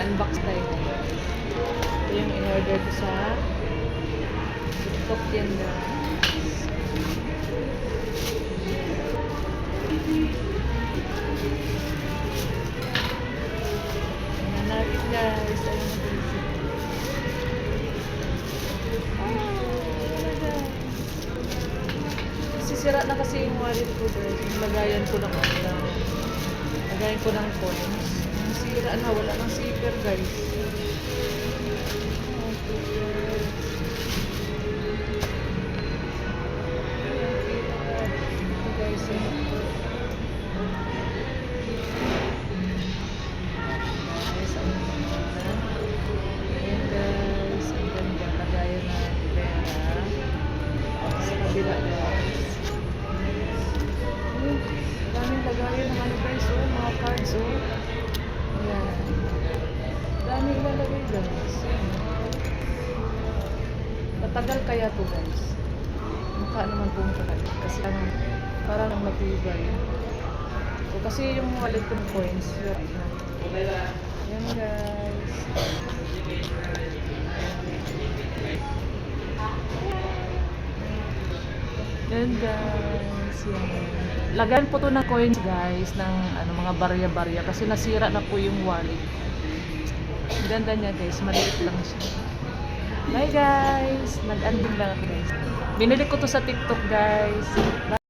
Mag-unbox tayo. Ito yung in-order ko sa TikTok yan guys. Tingnan natin guys. Ayun na guys. Sira na kasi yung wallet ko guys. Yung lagayan ko ng lagayan ko ng coins. Yung sira na, wala nang zipper guys. Ito guys ayan guys, ang ganda lagayan na pera sa kabila guys. Daming lagayan ng ano guys, oh, mga cards, oh. Ayan. Daming lalagay guys. Matagal kaya to guys. Mukha naman pong talaga. Kasi parang matibay. So, kasi yung wallet kong coins, ayan guys. Ayan guys. Yan. Lagyan po to ng coins guys ng mga barya-barya kasi nasira na po yung wallet. Ang ganda niya guys, maliit lang siya. Bye guys. Nag-unbox lang ako guys. Binili ko to sa TikTok guys. Bye.